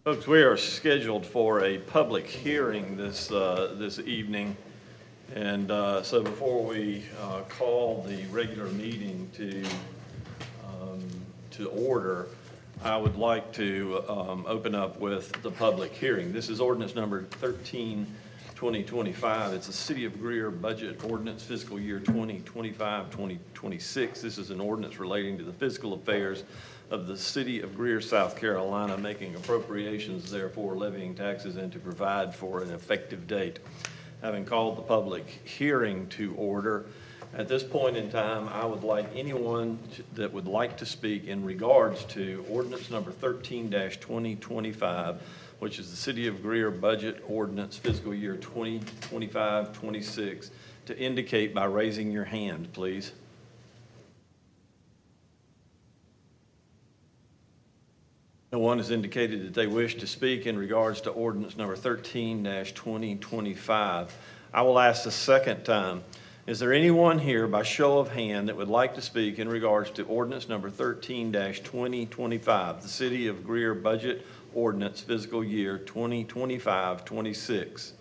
Folks, we are scheduled for a public hearing this evening. And so before we call the regular meeting to order, I would like to open up with the public hearing. This is ordinance number 13, 2025. It's a City of Greer budget ordinance fiscal year 2025, 2026. This is an ordinance relating to the fiscal affairs of the City of Greer, South Carolina, making appropriations, therefore levying taxes, and to provide for an effective date. Having called the public hearing to order, at this point in time, I would like anyone that would like to speak in regards to ordinance number 13-2025, which is the City of Greer budget ordinance fiscal year 2025-26, to indicate by raising your hand, please. No one has indicated that they wish to speak in regards to ordinance number 13-2025. I will ask the second time, is there anyone here by show of hand that would like to speak in regards to ordinance number 13-2025, the City of Greer budget ordinance fiscal year 2025-26?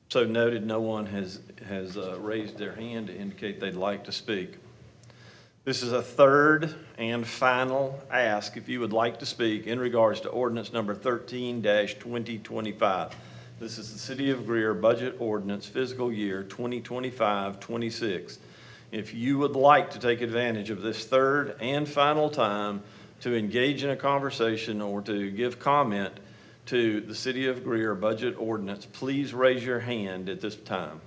So noted, no one has raised their hand to indicate they'd like to speak. This is a third and final ask if you would like to speak in regards to ordinance number 13-2025. This is the City of Greer budget ordinance fiscal year 2025-26. If you would like to take advantage of this third and final time to engage in a conversation or to give comment to the City of Greer budget ordinance, please raise your hand at this time.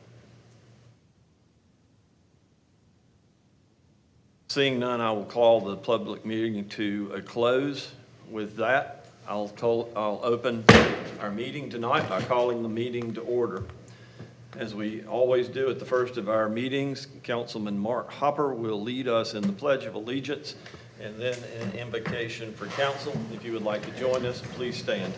Seeing none, I will call the public meeting to a close. With that, I'll open our meeting tonight by calling the meeting to order. As we always do at the first of our meetings, Councilman Mark Hopper will lead us in the Pledge of Allegiance and then an invocation for council. If you would like to join us, please stand.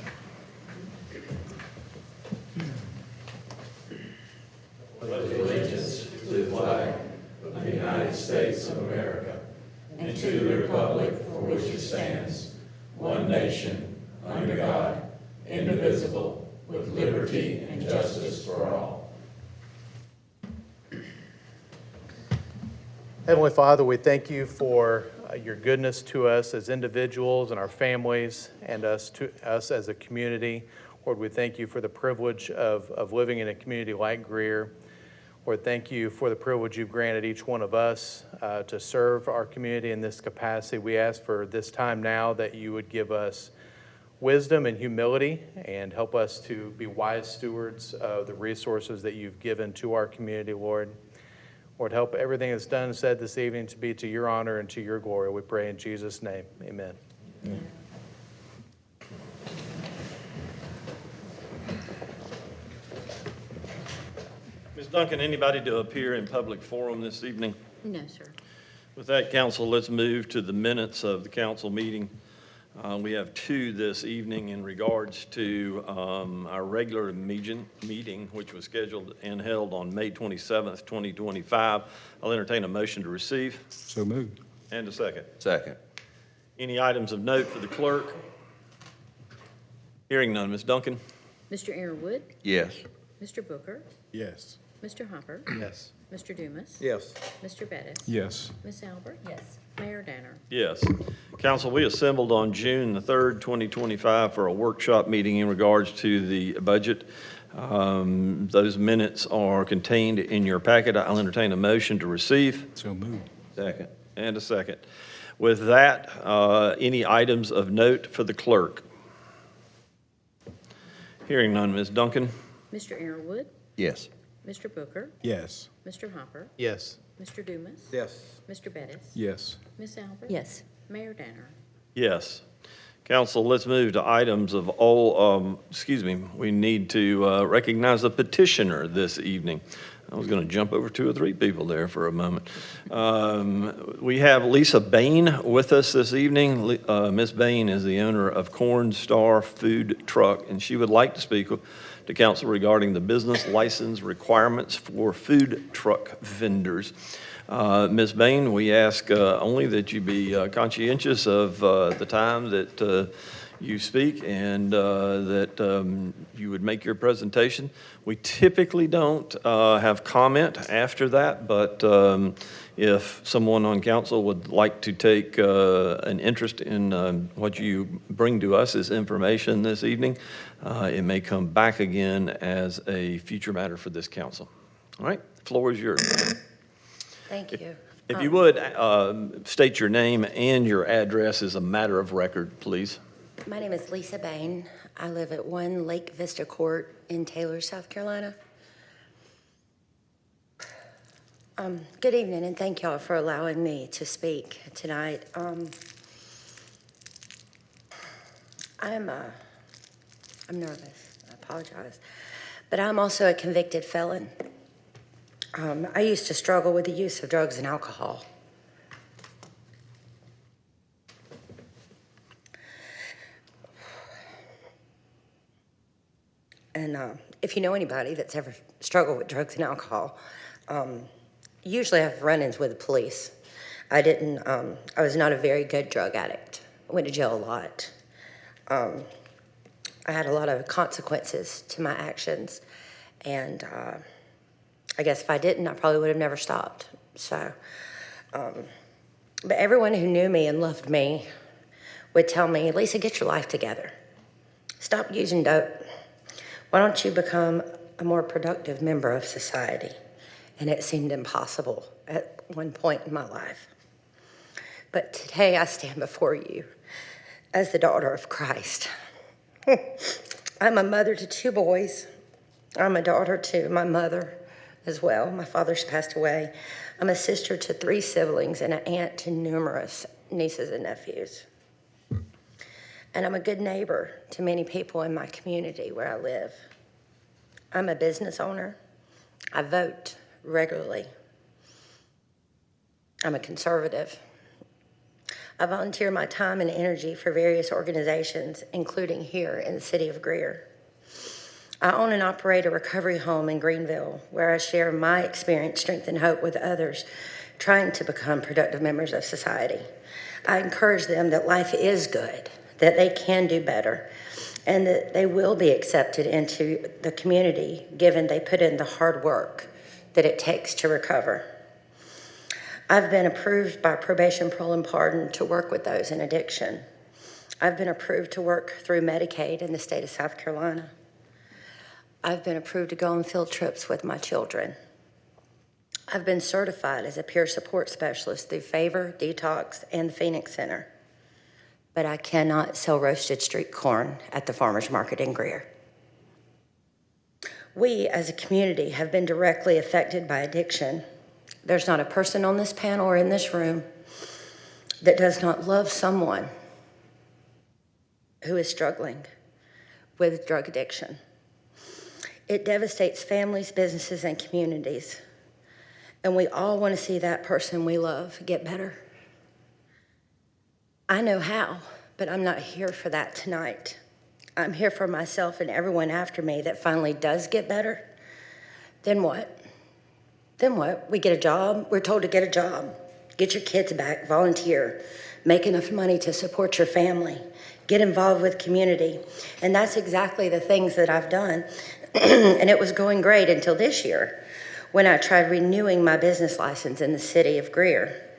Pledge allegiance to the flag of the United States of America and to the republic for which it stands, one nation, under God, indivisible, with liberty and justice for all. Heavenly Father, we thank you for your goodness to us as individuals and our families and us as a community. Lord, we thank you for the privilege of living in a community like Greer. Lord, thank you for the privilege you've granted each one of us to serve our community in this capacity. We ask for this time now that you would give us wisdom and humility and help us to be wise stewards of the resources that you've given to our community, Lord. Lord, help everything that's done and said this evening to be to your honor and to your glory. We pray in Jesus' name. Amen. Amen. Ms. Duncan, anybody to appear in public forum this evening? No, sir. With that, council, let's move to the minutes of the council meeting. We have two this evening in regards to our regular meeting, which was scheduled and held on May 27th, 2025. I'll entertain a motion to receive. So moved. And a second. Second. Any items of note for the clerk? Hearing none. Ms. Duncan? Mr. Aaron Wood, Yes. Mr. Booker, Yes. Mr. Hopper, Yes. Mr. Dumas, Yes. Mr. Bettis, Yes. Miss Albert, yes, Mayor Danner. Yes. Council, we assembled on June the 3rd, 2025 for a workshop meeting in regards to the budget. Those minutes are contained in your packet. I'll entertain a motion to receive. So moved. Second. And a second. With that, any items of note for the clerk? Hearing none. Ms. Duncan? Mr. Aaron Wood, Yes. Mr. Booker, Yes. Mr. Hopper, Yes. Mr. Dumas, Yes. Mr. Bettis, Yes. Miss Albert, Yes. Mayor Danner. Yes. Council, let's move to items of all, we need to recognize the petitioner this evening. I was going to jump over 2 or 3 people there for a moment. We have Lisa Bain with us this evening. Ms. Bain is the owner of Corn Star Food Truck, and she would like to speak to council regarding the business license requirements for food truck vendors. Ms. Bain, we ask only that you be conscientious of the time that you speak and that you would make your presentation. We typically don't have comment after that, but if someone on council would like to take an interest in what you bring to us as information this evening, it may come back again as a future matter for this council. All right, the floor is yours. Thank you. If you would, state your name and your address as a matter of record, please. My name is Lisa Bain. I live at 1 Lake Vista Court in Taylor, South Carolina. Good evening, and thank y'all for allowing me to speak tonight. I'm nervous. I apologize. But I'm also a convicted felon. I used to struggle with the use of drugs and alcohol. And if you know anybody that's ever struggled with drugs and alcohol, usually I have run-ins with the police. I was not a very good drug addict. I went to jail a lot. I had a lot of consequences to my actions. And I guess if I didn't, I probably would have never stopped. So, but everyone who knew me and loved me would tell me, Lisa, get your life together. Stop using dope. Why don't you become a more productive member of society? And it seemed impossible at one point in my life. But today I stand before you as the daughter of Christ. I'm a mother to 2 boys. I'm a daughter to my mother as well. My father's passed away. I'm a sister to 3 siblings and an aunt to numerous nieces and nephews. And I'm a good neighbor to many people in my community where I live. I'm a business owner. I vote regularly. I'm a conservative. I volunteer my time and energy for various organizations, including here in the city of Greer. I own and operate a recovery home in Greenville where I share my experience, strength, and hope with others trying to become productive members of society. I encourage them that life is good, that they can do better, and that they will be accepted into the community given they put in the hard work that it takes to recover. I've been approved by probation, parole, and pardon to work with those in addiction. I've been approved to work through Medicaid in the state of South Carolina. I've been approved to go on field trips with my children. I've been certified as a peer support specialist through Favor, Detox, and the Phoenix Center. But I cannot sell roasted street corn at the farmer's market in Greer. We, as a community, have been directly affected by addiction. There's not a person on this panel or in this room that does not love someone who is struggling with drug addiction. It devastates families, businesses, and communities. And we all want to see that person we love get better. I know how, but I'm not here for that tonight. I'm here for myself and everyone after me that finally does get better. Then what? Then what? We get a job. We're told to get a job. Get your kids back, volunteer, make enough money to support your family, get involved with community. And that's exactly the things that I've done. And it was going great until this year when I tried renewing my business license in the city of Greer,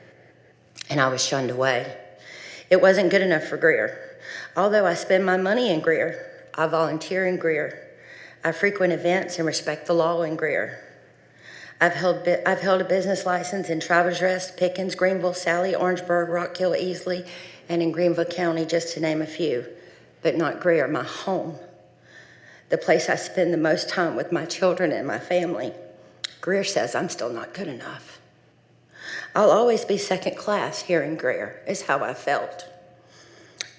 and I was shunned away. It wasn't good enough for Greer. Although I spend my money in Greer, I volunteer in Greer. I frequent events and respect the law in Greer. I've held a business license in Travelers Rest, Pickens, Greenville, Sally, Orangeburg, Rock Hill, Easley, and in Greenville County, just to name a few, but not Greer, my home, the place I spend the most time with my children and my family. Greer says I'm still not good enough. I'll always be second class here in Greer, is how I felt.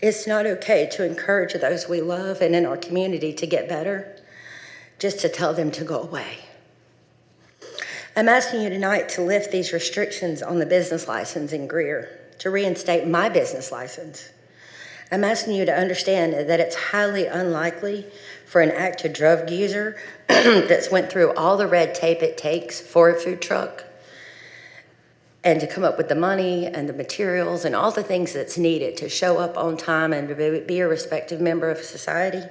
It's not okay to encourage those we love and in our community to get better, just to tell them to go away. I'm asking you tonight to lift these restrictions on the business license in Greer, to reinstate my business license. I'm asking you to understand that it's highly unlikely for an active drug user that's went through all the red tape it takes for a food truck and to come up with the money and the materials and all the things that's needed to show up on time and to be a respected member of society.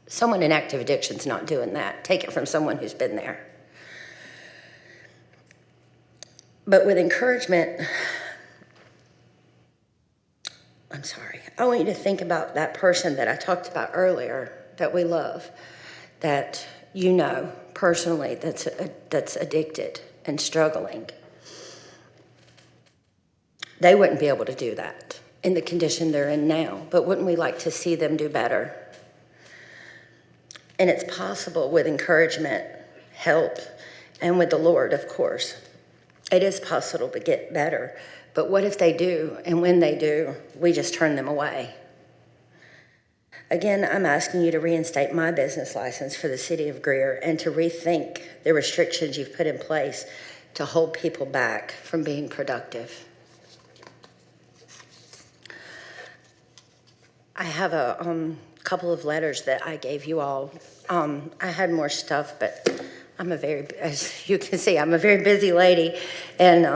Someone in active addiction's not doing that. Take it from someone who's been there. But with encouragement, I'm sorry, I want you to think about that person that I talked about earlier that we love, that you know personally that's addicted and struggling. They wouldn't be able to do that in the condition they're in now, but wouldn't we like to see them do better? And it's possible with encouragement, help, and with the Lord, of course. It is possible to get better, but what if they do, and when they do, we just turn them away? Again, I'm asking you to reinstate my business license for the city of Greer and to rethink the restrictions you've put in place to hold people back from being productive. I have a couple of letters that I gave you all. I had more stuff, but as you can see, I'm a very busy lady, and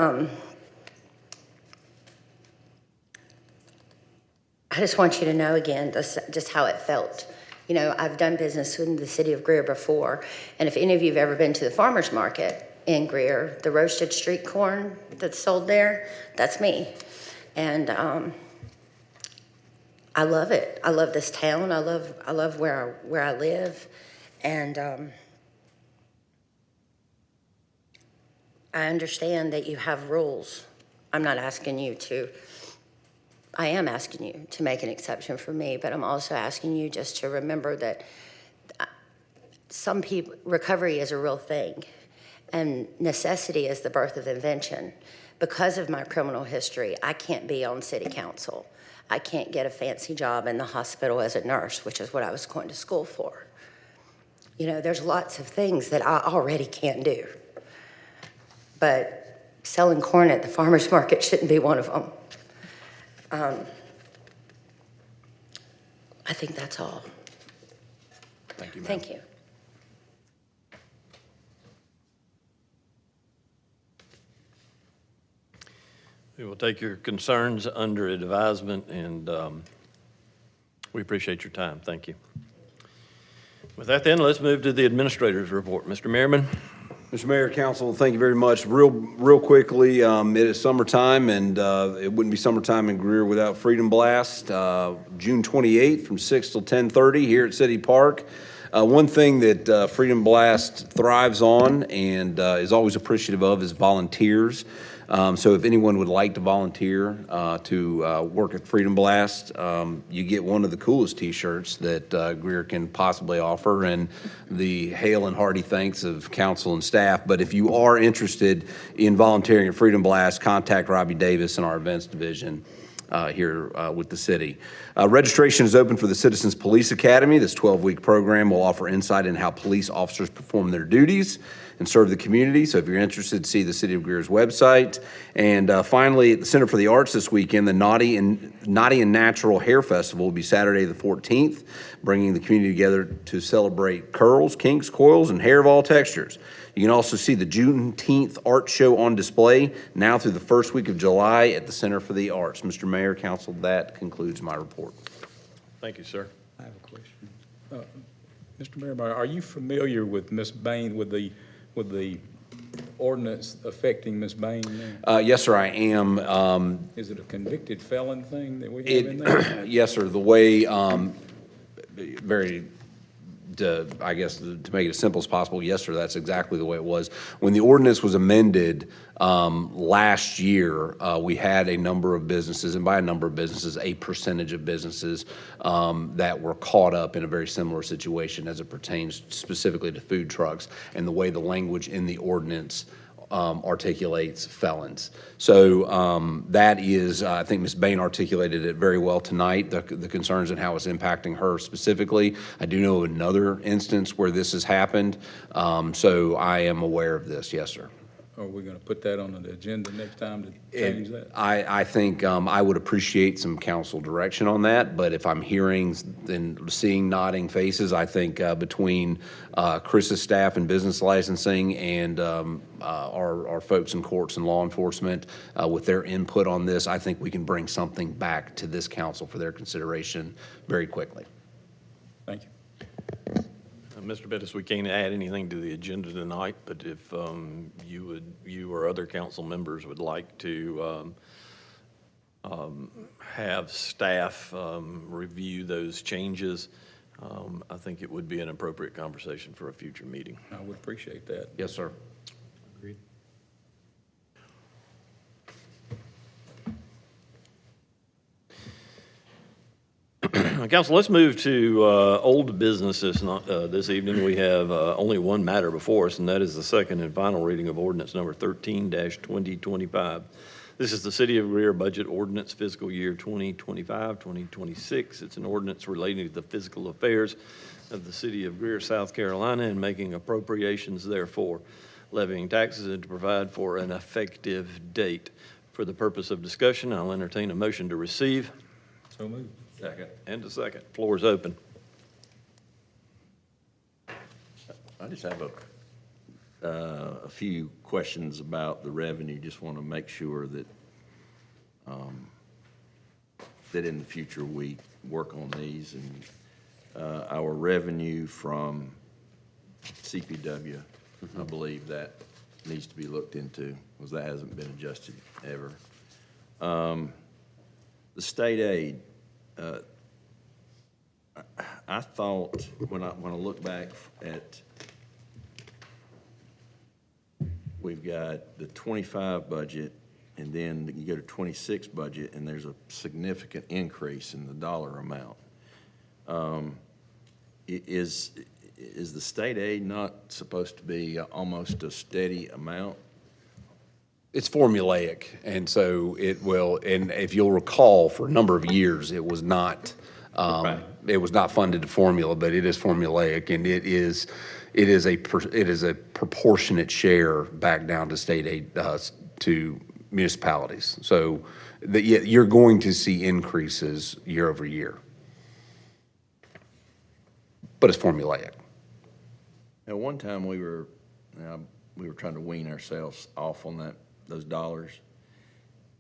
I just want you to know again just how it felt. You know, I've done business in the city of Greer before, and if any of you have ever been to the farmer's market in Greer, the roasted street corn that's sold there, that's me. And I love it. I love this town. I love where I live, and I understand that you have rules. I'm not asking you to. I am asking you to make an exception for me, but I'm also asking you just to remember that some people, recovery is a real thing, and necessity is the birth of invention. Because of my criminal history, I can't be on city council. I can't get a fancy job in the hospital as a nurse, which is what I was going to school for. You know, there's lots of things that I already can't do. But selling corn at the farmer's market shouldn't be one of them. I think that's all. Thank you, ma'am. Thank you. We will take your concerns under advisement, and we appreciate your time. Thank you. With that, then, let's move to the administrator's report. Mr. Merriman? Mr. Mayor, Council, thank you very much. Real quickly, it is summertime, and it wouldn't be summertime in Greer without Freedom Blast, June 28th from 6 till 10:30 here at City Park. One thing that Freedom Blast thrives on and is always appreciative of is volunteers. So if anyone would like to volunteer to work at Freedom Blast, you get one of the coolest T-shirts that Greer can possibly offer, and the hail and hearty thanks of council and staff. But if you are interested in volunteering at Freedom Blast, contact Robbie Davis in our events division here with the city. Registration is open for the Citizens Police Academy. This 12-week program will offer insight in how police officers perform their duties and serve the community. So if you're interested, see the City of Greer's website. And finally, at the Center for the Arts this weekend, the Naughty and Natural Hair Festival will be Saturday the 14th, bringing the community together to celebrate curls, kinks, coils, and hair of all textures. You can also see the Juneteenth art show on display now through the first week of July at the Center for the Arts. Mr. Mayor, Council, that concludes my report. Thank you, sir. I have a question. Mr. Mayor, are you familiar with Ms. Bain, with the ordinance affecting Ms. Bain now? Yes, sir, I am. Is it a convicted felon thing that we have in there? Yes, sir. The way, I guess, to make it as simple as possible, yes, sir, that's exactly the way it was. When the ordinance was amended last year, we had a number of businesses, and by a number of businesses, a percentage of businesses that were caught up in a very similar situation as it pertains specifically to food trucks and the way the language in the ordinance articulates felons. So that is, I think Ms. Bain articulated it very well tonight, the concerns and how it's impacting her specifically. I do know of another instance where this has happened, so I am aware of this, yes, sir. are we going to put that on the agenda next time to change that? I think I would appreciate some council direction on that, but if I'm hearing and seeing nodding faces, I think between Chris's staff in business licensing and our folks in courts and law enforcement, with their input on this, I think we can bring something back to this council for their consideration very quickly. Thank you. Mr. Bettis, we can't add anything to the agenda tonight, but if you or other council members would like to have staff review those changes, I think it would be an appropriate conversation for a future meeting. I would appreciate that. Yes, sir. Agreed. Council, let's move to old business this evening. We have only one matter before us, and that is the second and final reading of ordinance number 13-2025. This is the City of Greer Budget Ordinance Fiscal Year 2025-2026. It's an ordinance relating to the fiscal affairs of the City of Greer, South Carolina, and making appropriations therefore, levying taxes, and to provide for an effective date. For the purpose of discussion, I'll entertain a motion to receive. So moved. Second. And a second. Floor is open. I just have a few questions about the revenue. Just want to make sure that, that in the future we work on these. And our revenue from CPW, I believe that needs to be looked into, because that hasn't been adjusted ever. The state aid, I thought when I look back at, we've got the 25 budget, and then you go to 26 budget, and there's a significant increase in the dollar amount. Is the state aid not supposed to be almost a steady amount? It's formulaic, and so it will, and if you'll recall, for a number of years, it was not, Right. it was not funded to formula, but it is formulaic, and it is a proportionate share back down to state aid, to municipalities. So you're going to see increases year over year. But it's formulaic. At one time, we were trying to wean ourselves off on those dollars.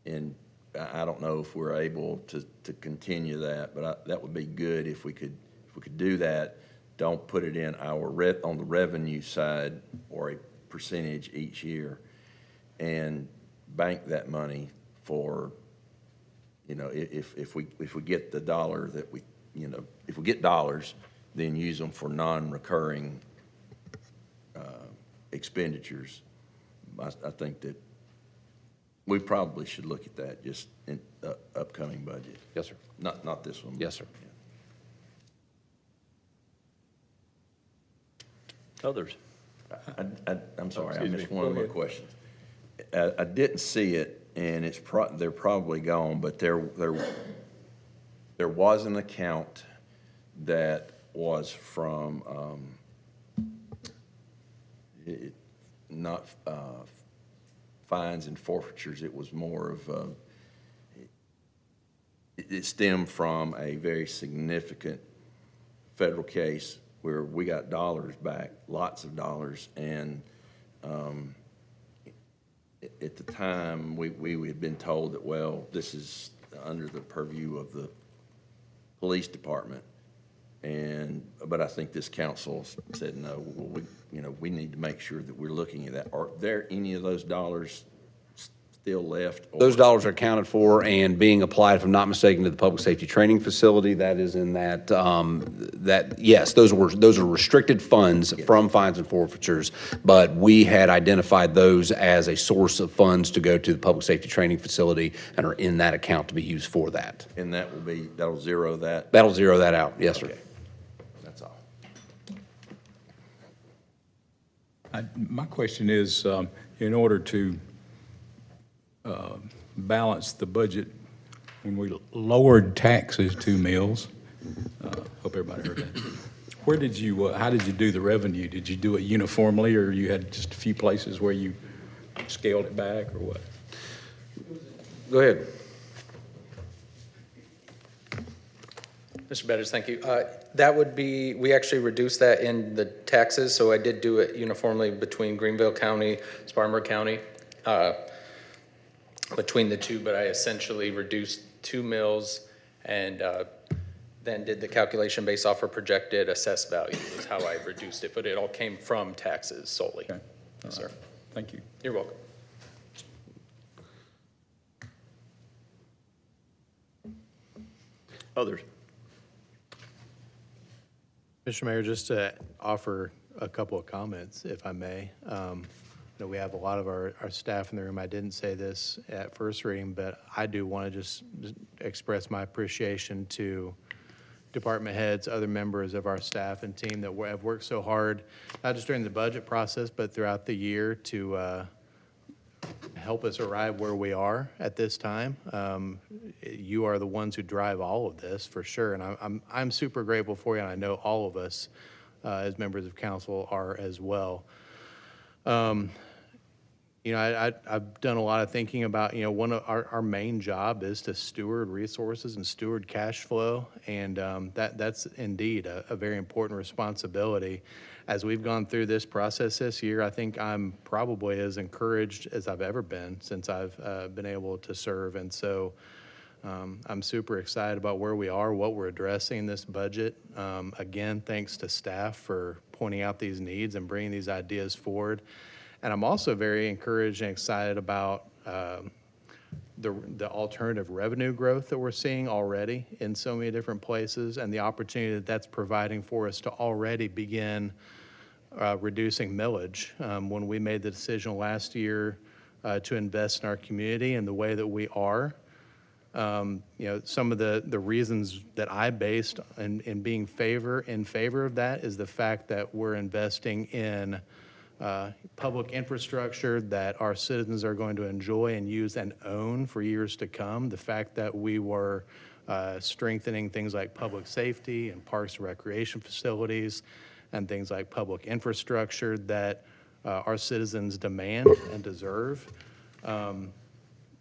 And I don't know if we're able to continue that, but that would be good if we could do that. Don't put it in on the revenue side or a percentage each year, and bank that money for, if we get the dollar that if we get dollars, then use them for non-recurring expenditures. I think that we probably should look at that just in the upcoming budget. Yes, sir. Not this one. Yes, sir. Others? I'm sorry, I Excuse missed me. one of Go my ahead. questions. I didn't see it, and they're probably gone, but there was an account that was from, not fines and forfeitures. It was more of, it stemmed from a very significant federal case where we got dollars back, lots of dollars, and at the time, we had been told that, well, this is under the purview of the police department, but I think this council said, no, we need to make sure that we're looking at that. Are there any of those dollars still left? Those dollars are accounted for and being applied, if I'm not mistaken, to the public safety training facility. That is in that, yes, those are restricted funds from fines and forfeitures, but we had identified those as a source of funds to go to the public safety training facility and are in that account to be used for that. And that'll zero that? That'll zero that out, yes, sir. Okay. That's all. My question is, in order to balance the budget, when we lowered taxes to mills, hope everybody heard that. Where did you, how did you do the revenue? Did you do it uniformly, or you had just a few places where you scaled it back or what? Go ahead. Mr. Betters, thank you. That would be, we actually reduced that in the taxes, so I did do it uniformly between Greenville County, Spartanburg County, between the two, but I essentially reduced 2 mills and then did the calculation based off a projected assessed value is how I reduced it, but it all came from taxes solely. Okay. Yes, sir. Thank you. You're welcome. Others? Mr. Mayor, just to offer a couple of comments, if I may. You know, we have a lot of our staff in the room. I didn't say this at first reading, but I do want to just express my appreciation to department heads, other members of our staff and team that have worked so hard, not just during the budget process, but throughout the year to help us arrive where we are at this time. You are the ones who drive all of this, for sure, and I'm super grateful for you, and I know all of us as members of council are as well. You know, I've done a lot of thinking about, you know, one of our main job is to steward resources and steward cash flow, and that's indeed a very important responsibility. As we've gone through this process this year, I think I'm probably as encouraged as I've ever been since I've been able to serve, and so I'm super excited about where we are, what we're addressing in this budget. Again, thanks to staff for pointing out these needs and bringing these ideas forward. And I'm also very encouraged and excited about the alternative revenue growth that we're seeing already in so many different places, and the opportunity that that's providing for us to already begin reducing millage. When we made the decision last year to invest in our community in the way that we are, you know, some of the reasons that I based in being in favor of that is the fact that we're investing in public infrastructure that our citizens are going to enjoy and use and own for years to come. The fact that we were strengthening things like public safety and parks and recreation facilities and things like public infrastructure that our citizens demand and deserve.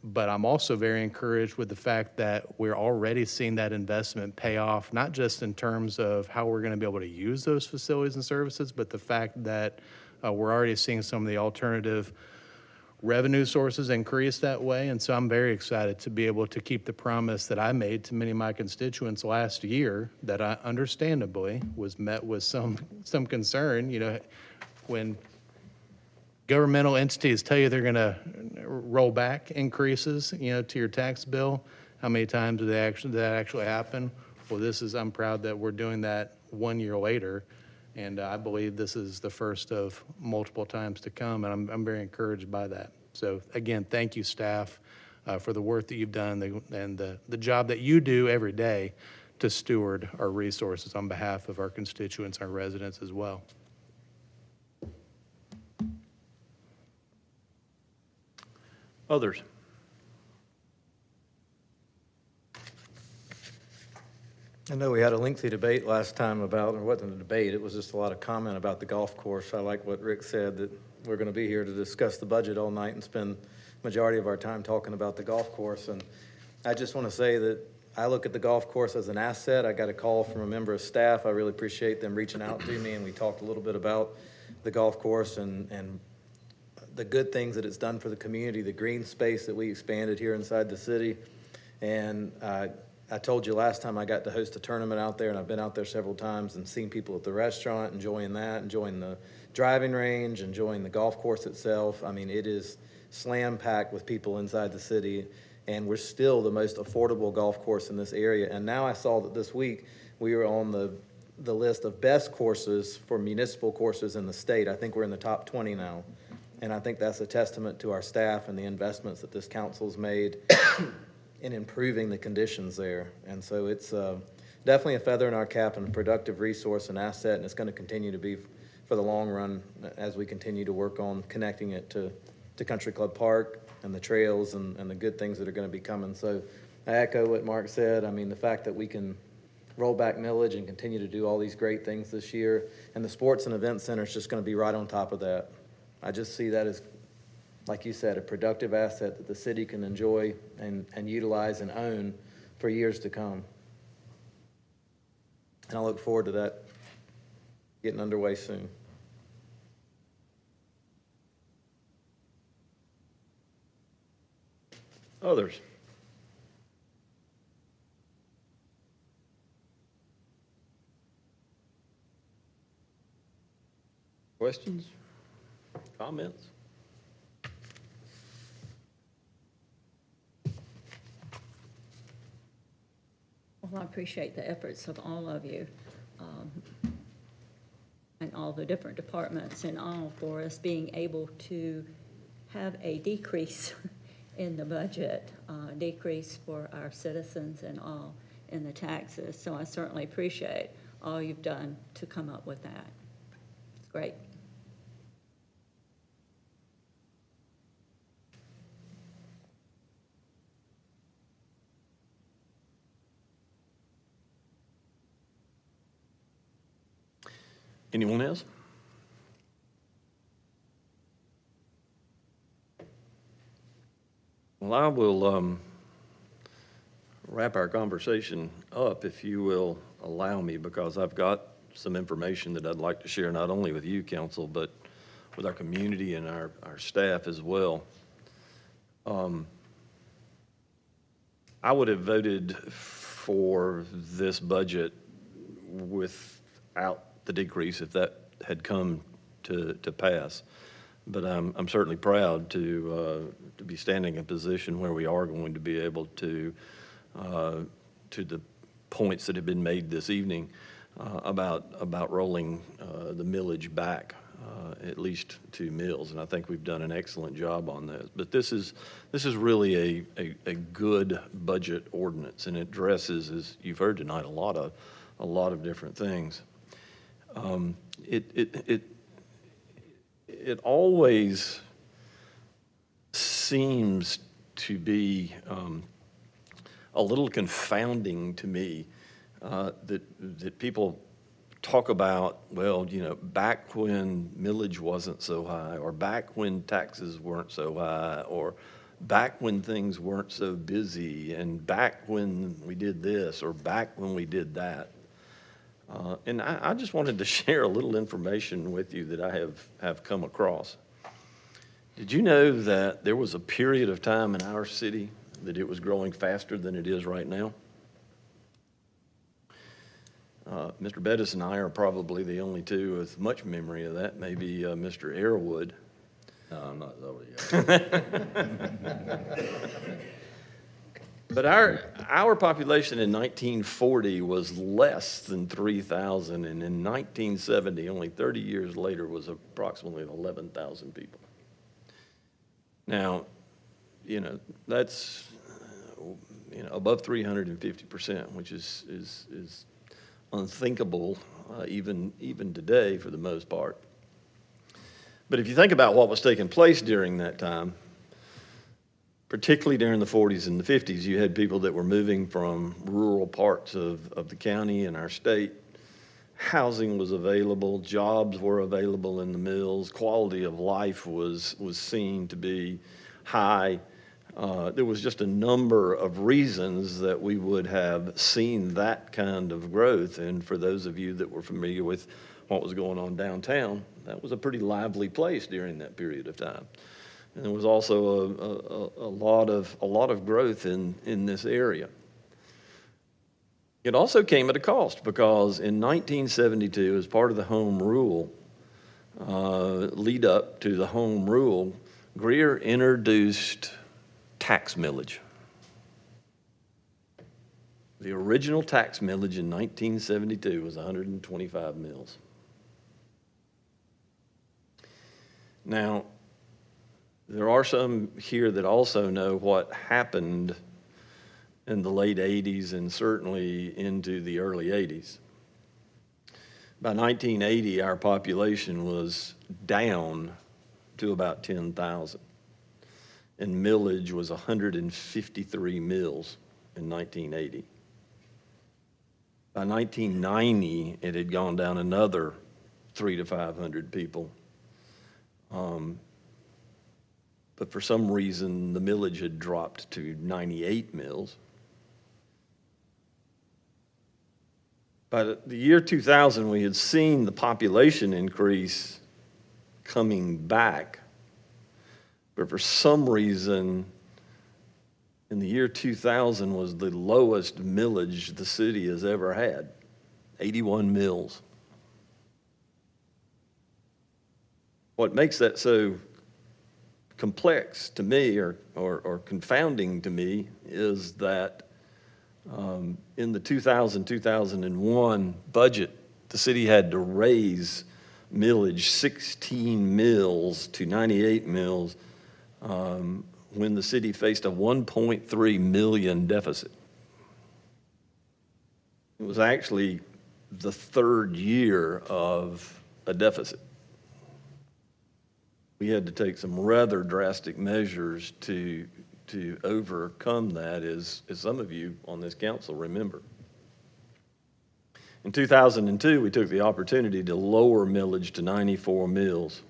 But I'm also very encouraged with the fact that we're already seeing that investment pay off, not just in terms of how we're going to be able to use those facilities and services, but the fact that we're already seeing some of the alternative revenue sources increase that way. And so I'm very excited to be able to keep the promise that I made to many of my constituents last year that I understandably was met with some concern. You know, when governmental entities tell you they're going to roll back increases, you know, to your tax bill, how many times did that actually happen? Well, I'm proud that we're doing that 1 year later. And I believe this is the first of multiple times to come, and I'm very encouraged by that. So again, thank you, staff, for the work that you've done and the job that you do every day to steward our resources on behalf of our constituents, our residents as well. Others? I know we had a lengthy debate last time about, or it wasn't a debate, it was just a lot of comment about the golf course. I like what Rick said, that we're going to be here to discuss the budget all night and spend majority of our time talking about the golf course. And I just want to say that I look at the golf course as an asset. I got a call from a member of staff. I really appreciate them reaching out to me, and we talked a little bit about the golf course and the good things that it's done for the community, the green space that we expanded here inside the city. And I told you last time I got to host a tournament out there, and I've been out there several times and seen people at the restaurant enjoying that, enjoying the driving range, enjoying the golf course itself. I mean, it is slam-packed with people inside the city, and we're still the most affordable golf course in this area. And now I saw that this week we were on the list of best courses for municipal courses in the state. I think we're in the top 20 now. And I think that's a testament to our staff and the investments that this council's made in improving the conditions there. And so it's definitely a feather in our cap and a productive resource and asset, and it's going to continue to be for the long run as we continue to work on connecting it to Country Club Park and the trails and the good things that are going to be coming. So I echo what Mark said. I mean, the fact that we can roll back millage and continue to do all these great things this year, and the Sports and Event Center is just going to be right on top of that. I just see that as like you said, a productive asset that the city can enjoy and utilize and own for years to come. And I look forward to that getting underway soon. Others? Questions? Comments? Well, I appreciate the efforts of all of you, and all the different departments and all for us being able to have a decrease in the budget, decrease for our citizens and all in the taxes. So I certainly appreciate all you've done to come up with that. It's great. Anyone else? Well, I will wrap our conversation up, if you will allow me, because I've got some information that I'd like to share, not only with you, council, but with our community and our staff as well. I would have voted for this budget without the decrease if that had come to pass. But I'm certainly proud to be standing in a position where we are going to be able to the points that have been made this evening about rolling the millage back at least 2 mills, and I think we've done an excellent job on this. But this is really a good budget ordinance, and it addresses, as you've heard tonight, a lot of different things. It always seems to be a little confounding to me that people talk about, well, back when millage wasn't so high, or back when taxes weren't so high, or back when things weren't so busy, and back when we did this, or back when we did that. And I just wanted to share a little information with you that I have come across. Did you know that there was a period of time in our city that it was growing faster than it is right now? Mr. Bettis and I are probably the only two with much memory of that, maybe Mr. Airwood. No, I'm not over yet. But our population in 1940 was less than 3,000, and in 1970, only 30 years later, was approximately 11,000 people. Now, that's above 350%, which is unthinkable even today for the most part. But if you think about what was taking place during that time, particularly during the 40s and the 50s, you had people that were moving from rural parts of the county and our state. Housing was available, jobs were available in the mills, quality of life was seen to be high. There was just a number of reasons that we would have seen that kind of growth. And for those of you that were familiar with what was going on downtown, that was a pretty lively place during that period of time. And there was also a lot of growth in this area. It also came at a cost, because in 1972, as part of the Home Rule, lead up to the Home Rule, Greer introduced tax millage. The original tax millage in 1972 was 125 mills. Now, there are some here that also know what happened in the late 80s and certainly into the early 80s. By 1980, our population was down to about 10,000. And millage was 153 mills in 1980. By 1990, it had gone down another 300 to 500 people. but for some reason, the millage had dropped to 98 mills. By the year 2000, we had seen the population increase coming back, but for some reason, in the year 2000 was the lowest millage the city has ever had, 81 mills. What makes that so complex to me or confounding to me is that in the 2000-2001 budget, the city had to raise millage 16 mills to 98 mills when the city faced a 1.3 million deficit. It was actually the third year of a deficit. We had to take some rather drastic measures to overcome that, as some of you on this council remember. In 2002, we took the opportunity to lower millage to 94 mills.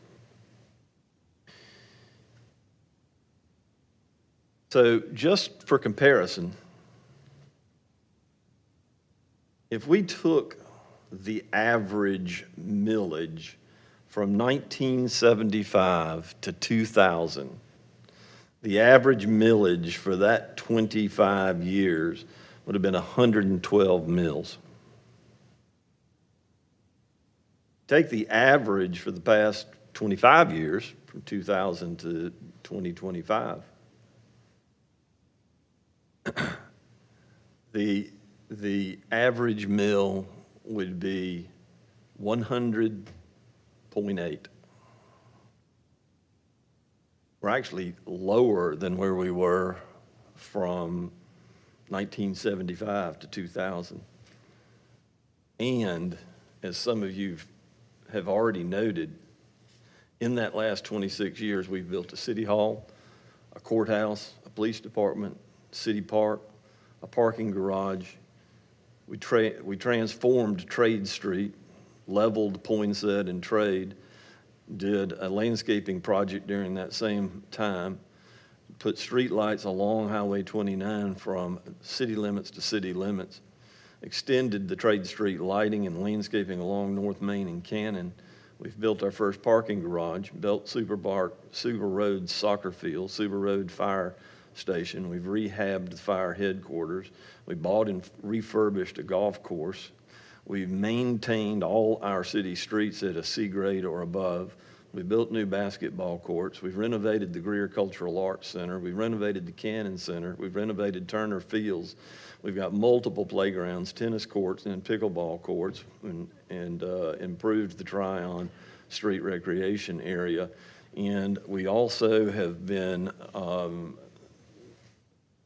So just for comparison, if we took the average millage from 1975 to 2000, the average millage for that 25 years would have been 112 mills. Take the average for the past 25 years, from 2000 to 2025. The average mill would be 100.8. We're actually lower than where we were from 1975 to 2000. And as some of you have already noted, in that last 26 years, we've built a city hall, a courthouse, a police department, city park, a parking garage. We transformed Trade Street, leveled Poinsett and Trade, did a landscaping project during that same time, put street lights along Highway 29 from city limits to city limits, extended the Trade Street lighting and landscaping along North Main and Cannon. We've built our first parking garage, built Super Road soccer field, Super Road fire station. We've rehabbed the fire headquarters. We bought and refurbished a golf course. We've maintained all our city streets at a C grade or above. We built new basketball courts. We've renovated the Greer Cultural Arts Center. We've renovated the Cannon Center. We've renovated Turner Fields. We've got multiple playgrounds, tennis courts, and pickleball courts, and improved the Tryon Street recreation area. And we also have been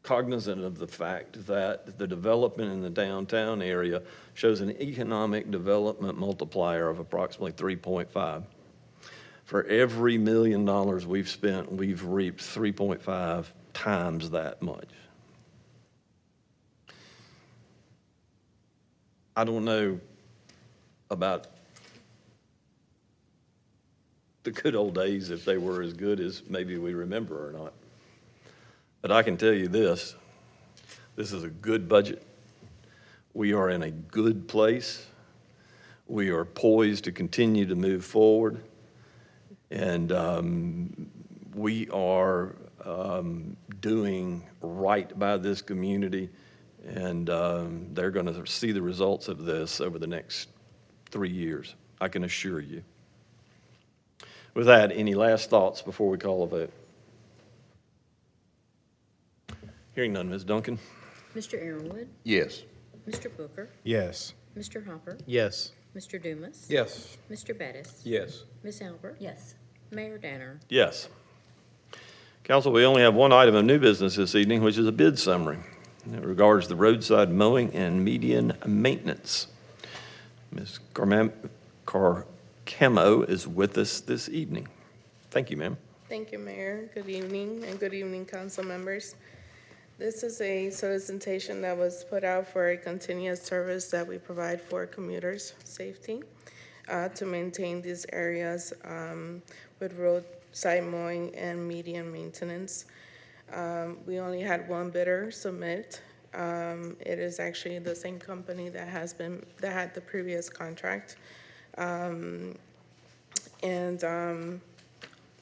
cognizant of the fact that the development in the downtown area shows an economic development multiplier of approximately 3.5. For every $1 million we've spent, we've reaped 3.5 times that much. I don't know about the good old days, if they were as good as maybe we remember or not. But I can tell you this is a good budget. We are in a good place. We are poised to continue to move forward. And we are doing right by this community. And they're going to see the results of this over the next 3 years, I can assure you. With that, any last thoughts before we call a vote? Hearing none, Ms. Duncan? Mr. Aaronwood, Yes. Mr. Booker, Yes. Mr. Hopper, Yes. Mr. Dumas. Yes. Mr. Bettis. Yes. Ms. Albert. Yes. Mayor Danner. Yes. Council, we only have one item of new business this evening, which is a bid summary. It regards the roadside mowing and median maintenance. Ms. Carcamo is with us this evening. Thank you, ma'am. Thank you, Mayor. Good evening, and good evening, council members. This is a solicitation that was put out for a continuous service that we provide for commuters' safety to maintain these areas with road side mowing, and median maintenance. We only had one bidder submit. It is actually the same company that had the previous contract.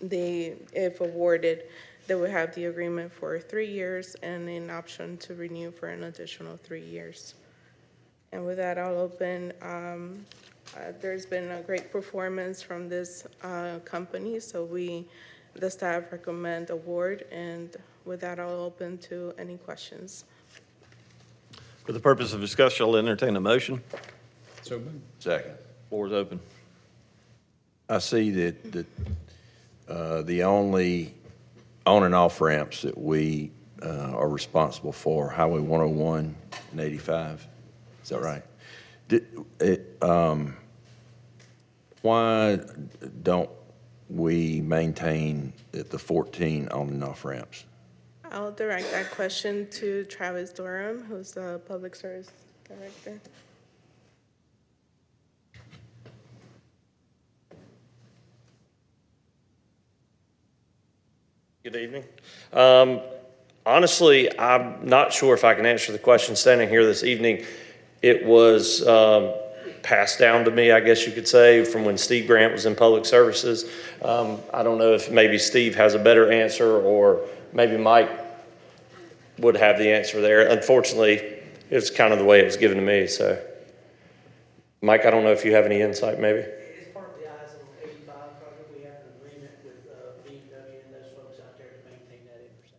They, if awarded, they would have the agreement for 3 years and an option to renew for an additional 3 years. And with that, I'll open, there's been a great performance from this company, so the staff recommend award, and with that, I'll open to any questions. For the purpose of discussion, I'll entertain a motion. So moved. Second. Floor is open. I see that the only on and off ramps that we are responsible for, Highway 101 and 85. Is that right? Why don't we maintain the 14 on and off ramps? I'll direct that question to Travis Durham, who's the Public Service Director. Good evening. Honestly, I'm not sure if I can answer the question standing here this evening. It was passed down to me, I guess you could say, from when Steve Grant was in Public Services. I don't know if maybe Steve has a better answer, or maybe Mike would have the answer there. Unfortunately, it's kind of the way it was given to me, so. Mike, I don't know if you have any insight, maybe? It's part of the I-85 project. We have an agreement with BMW and those folks out there to maintain that intersection.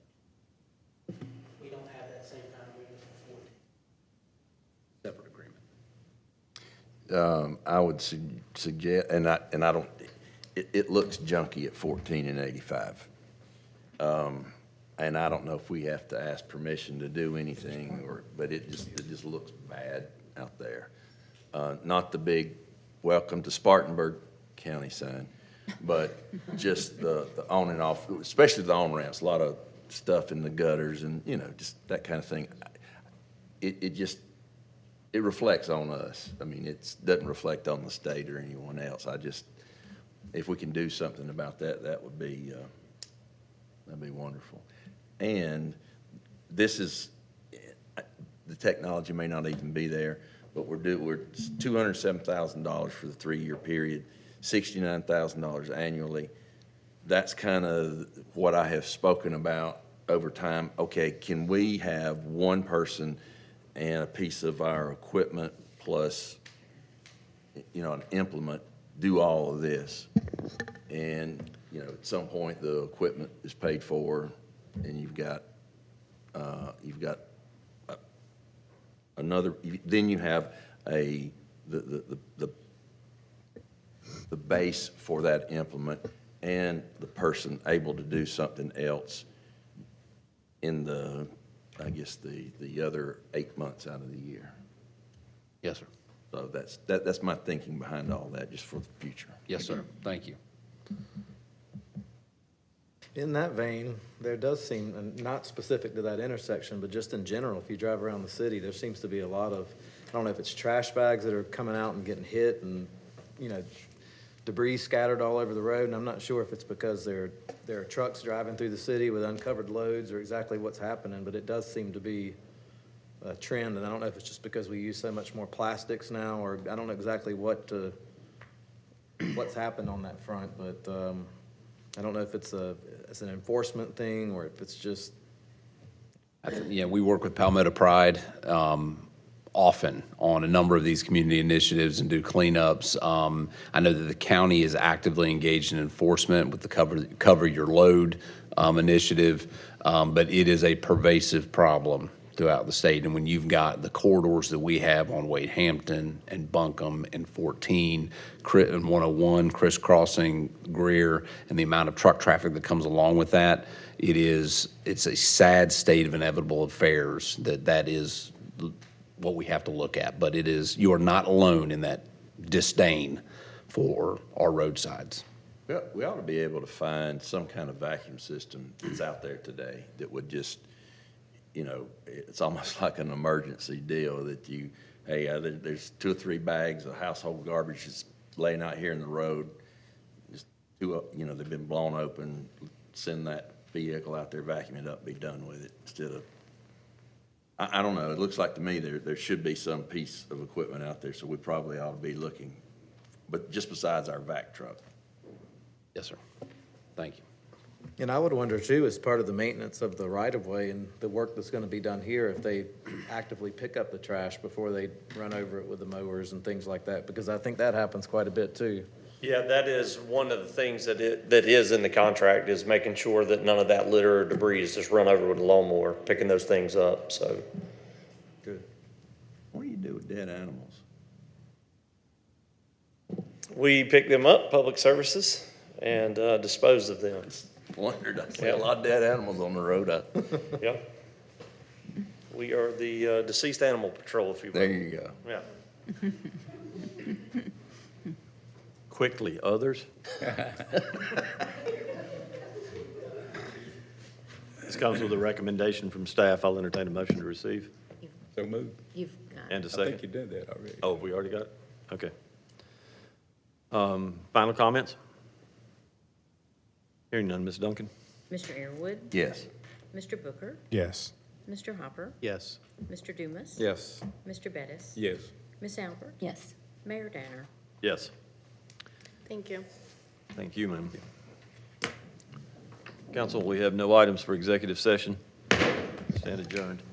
We don't have that same kind of agreement for 14. Separate agreement. I would suggest, and I don't, it looks junky at 14 and 85. And I don't know if we have to ask permission to do anything, but it just looks bad out there. Not the big welcome to Spartanburg County sign, but just the on and off, especially the on ramps, a lot of stuff in the gutters and, just that kind of thing. It reflects on us. I mean, it doesn't reflect on the state or anyone else. If we can do something about that, that'd be wonderful. And the technology may not even be there, but we're $207,000 for the 3-year period, $69,000 annually. That's kind of what I have spoken about over time. Okay, can we have one person and a piece of our equipment plus, an implement do all of this? And, at some point, the equipment is paid for, and you've got another, then you have the base for that implement and the person able to do something else in the other 8 months out of the year. Yes, sir. So that's my thinking behind all that, just for the future. Yes, sir. Thank you. In that vein, there does seem, and not specific to that intersection, but just in general, if you drive around the city, there seems to be a lot of, I don't know if it's trash bags that are coming out and getting hit and, debris scattered all over the road. And I'm not sure if it's because there are trucks driving through the city with uncovered loads or exactly what's happening, but it does seem to be a trend. And I don't know if it's just because we use so much more plastics now, or I don't know exactly what's happened on that front, but I don't know if it's an enforcement thing or if it's just. We work with Palmetto Pride often on a number of these community initiatives and do cleanups. I know that the county is actively engaged in enforcement with the Cover Your Load initiative, but it is a pervasive problem throughout the state. And when you've got the corridors that we have on Wade Hampton and Buncombe and 14 and 101 crisscrossing Greer, and the amount of truck traffic that comes along with that, it's a sad state of inevitable affairs that is what we have to look at. But you are not alone in that disdain for our roadsides. We ought to be able to find some kind of vacuum system that's out there today that would just, it's almost like an emergency deal that there's 2 or 3 bags of household garbage just laying out here in the road. Just they've been blown open, send that vehicle out there, vacuum it up, be done with it, instead of, I don't know, it looks like to me there should be some piece of equipment out there, so we probably ought to be looking, but just besides our vac truck. Yes, sir. Thank you. And I would wonder too, as part of the maintenance of the right-of-way and the work that's gonna be done here, if they actively pick up the trash before they run over it with the mowers and things like that, because I think that happens quite a bit too. Yeah, that is one of the things that is in the contract, is making sure that none of that litter or debris is just run over with a lawnmower, picking those things up, so. Good. What do you do with dead animals? We pick them up, public services, and dispose of them. Wondered, I see a lot of dead animals on the road. Yep. We are the deceased animal patrol, if you will. There you go. Yeah. Quickly, others? This comes with a recommendation from staff. I'll entertain a motion to receive. So moved. You've got And a I think second. you did that already. Oh, we already got it? Okay. Final comments? Hearing none, Ms. Duncan? Mr. Airwood, Yes. Mr. Booker, Yes. Mr. Hopper, Yes. Mr. Dumas. Yes. Mr. Bettis. Yes. Ms. Albert. Yes. Mayor Danner. Yes. Thank you. Thank you, ma'am. Council, we have no items for executive session. Stand adjourned.